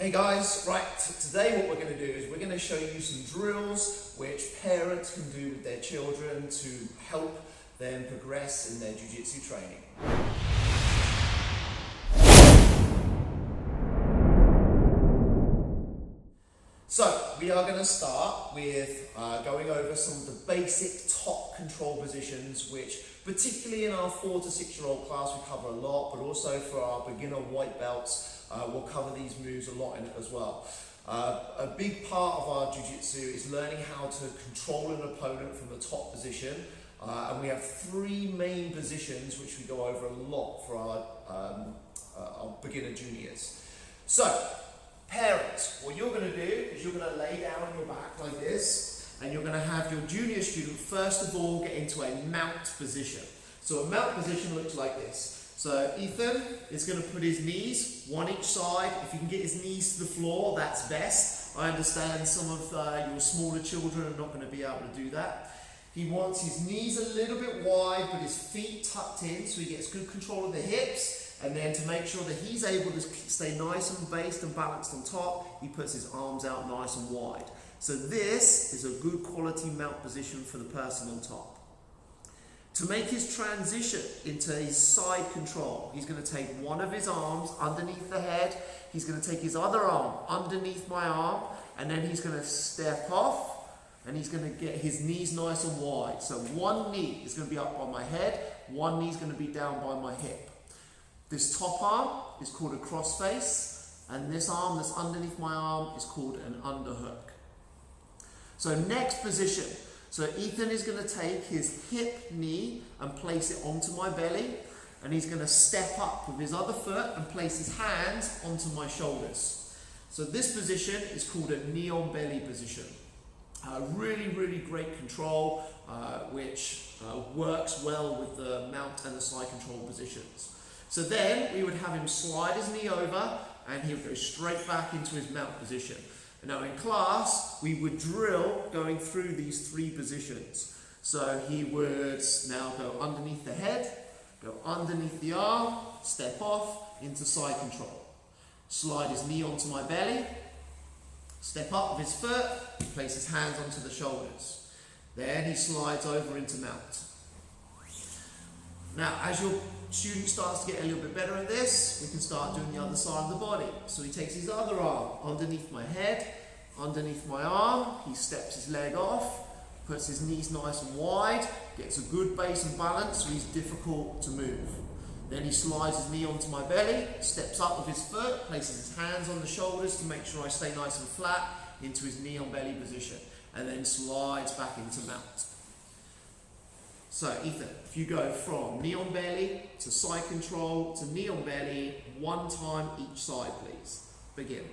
Hey guys, right, today what we're going to do is we're going to show you some drills which parents can do with their children to help them progress in their jiu-jitsu training. So, we are going to start with going over some of the basic top control positions which, particularly in our 4 to 6 year old class, we cover a lot, but also for our beginner white belts, we'll cover these moves a lot in it as well. A big part of our jiu-jitsu is learning how to control an opponent from the top position, and we have 3 main positions which we go over a lot for our beginner juniors. So, parents, what you're going to do is you're going to lay down on your back like this, and you're going to have your junior student first of all get into a mount position. So a mount position looks like this. So Ethan is going to put his knees, one each side. If you can get his knees to the floor, that's best. I understand some of your smaller children are not going to be able to do that. He wants his knees a little bit wide, but his feet tucked in so he gets good control of the hips. And then to make sure that he's able to stay nice and based and balanced on top, he puts his arms out nice and wide. So this is a good quality mount position for the person on top. To make his transition into his side control, he's going to take one of his arms underneath the head, he's going to take his other arm underneath my arm, and then he's going to step off, and he's going to get his knees nice and wide. So one knee is going to be up by my head, one knee is going to be down by my hip. This top arm is called a cross face, and this arm that's underneath my arm is called an underhook. So next position. So Ethan is going to take his hip knee and place it onto my belly, and he's going to step up with his other foot and place his hands onto my shoulders. So this position is called a knee on belly position. Really, really great control, which works well with the mount and the side control positions. So then we would have him slide his knee over and he would go straight back into his mount position. Now in class, we would drill going through these 3 positions. So he would now go underneath the head, go underneath the arm, step off into side control. Slide his knee onto my belly, step up with his foot, place his hands onto the shoulders. Then he slides over into mount. Now, as your student starts to get a little bit better at this, we can start doing the other side of the body. So he takes his other arm underneath my head, underneath my arm, he steps his leg off, puts his knees nice and wide, gets a good base and balance so he's difficult to move. Then he slides his knee onto my belly, steps up with his foot, places his hands on the shoulders to make sure I stay nice and flat into his knee on belly position, and then slides back into mount. So Ethan, if you go from knee on belly to side control to knee on belly, 1 time each side please. Begin.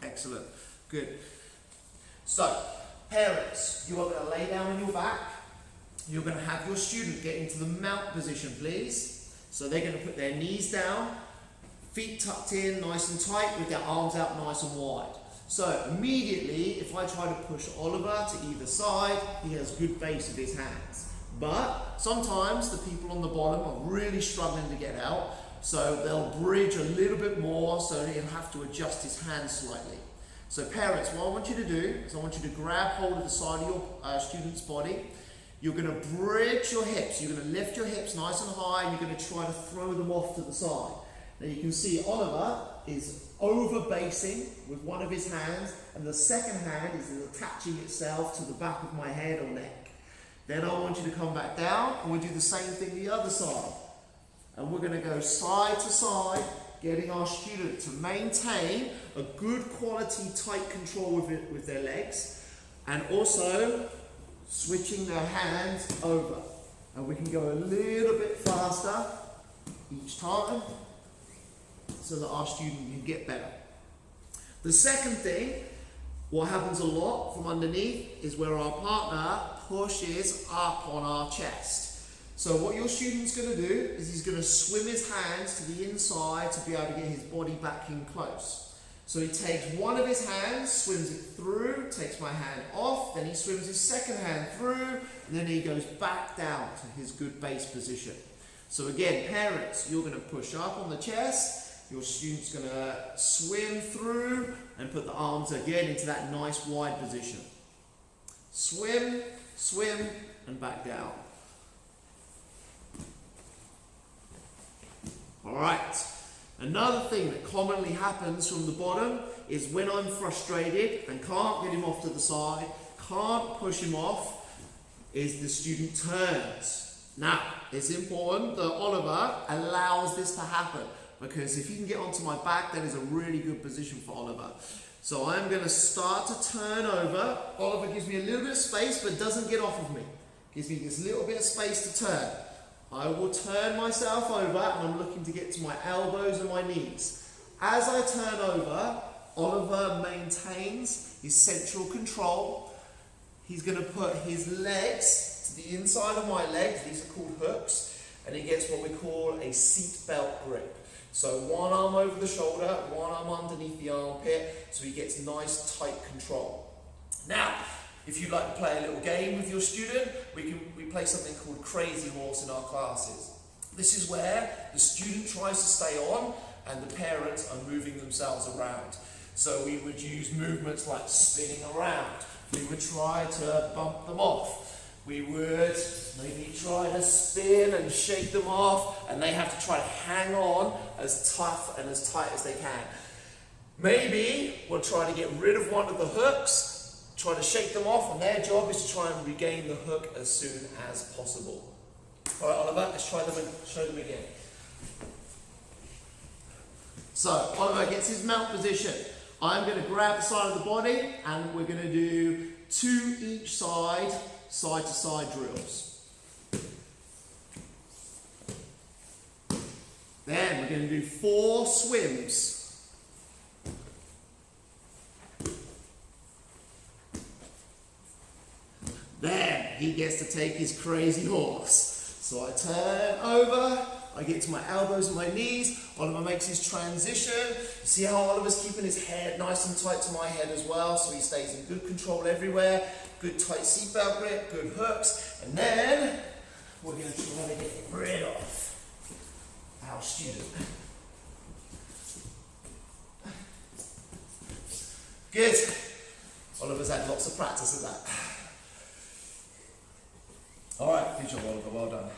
Excellent. Good. So, parents, you are going to lay down on your back. You're going to have your student get into the mount position, please. So they're going to put their knees down, feet tucked in nice and tight with their arms out nice and wide. So immediately, if I try to push Oliver to either side, he has good base with his hands. But sometimes the people on the bottom are really struggling to get out. So they'll bridge a little bit more, so he'll have to adjust his hands slightly. So parents, what I want you to do is I want you to grab hold of the side of your student's body. You're going to bridge your hips. You're going to lift your hips nice and high, and you're going to try to throw them off to the side. Now you can see Oliver is over basing with one of his hands, and the second hand is attaching itself to the back of my head or neck. Then I want you to come back down, and we'll do the same thing the other side. And we're going to go side to side, getting our student to maintain a good quality tight control with their legs, and also switching their hands over. And we can go a little bit faster each time so that our student can get better. The second thing, what happens a lot from underneath is where our partner pushes up on our chest. So what your student's going to do is he's going to swim his hands to the inside to be able to get his body back in close. So he takes one of his hands, swims it through, takes my hand off, then he swims his second hand through, and then he goes back down to his good base position. So again, parents, you're going to push up on the chest, your student's going to swim through and put the arms again into that nice wide position. Swim, swim, and back down. All right. Another thing that commonly happens from the bottom is when I'm frustrated and can't get him off to the side, can't push him off, is the student turns. Now, it's important that Oliver allows this to happen, because if he can get onto my back, that is a really good position for Oliver. So I'm going to start to turn over. Oliver gives me a little bit of space, but doesn't get off of me. Gives me this little bit of space to turn. I will turn myself over and I'm looking to get to my elbows and my knees. As I turn over, Oliver maintains his central control. He's going to put his legs to the inside of my legs, these are called hooks, and he gets what we call a seat belt grip. So one arm over the shoulder, one arm underneath the armpit, so he gets nice tight control. Now, if you'd like to play a little game with your student, we play something called Crazy Horse in our classes. This is where the student tries to stay on and the parents are moving themselves around. So we would use movements like spinning around. We would try to bump them off. We would maybe try to spin and shake them off, and they have to try to hang on as tough and as tight as they can. Maybe we'll try to get rid of one of the hooks, try to shake them off, and their job is to try and regain the hook as soon as possible. All right, Oliver, let's try them and show them again. So, Oliver gets his mount position. I'm going to grab the side of the body, and we're going to do 2 each side, side-to-side drills. Then we're going to do 4 swims. Then he gets to take his crazy horse. So I turn over, I get to my elbows and my knees, Oliver makes his transition. See how Oliver's keeping his head nice and tight to my head as well, so he stays in good control everywhere, good tight seatbelt grip, good hooks, and then we're going to try to get rid of our student. Good. Oliver's had lots of practice of that. All right, good job, Oliver, well done.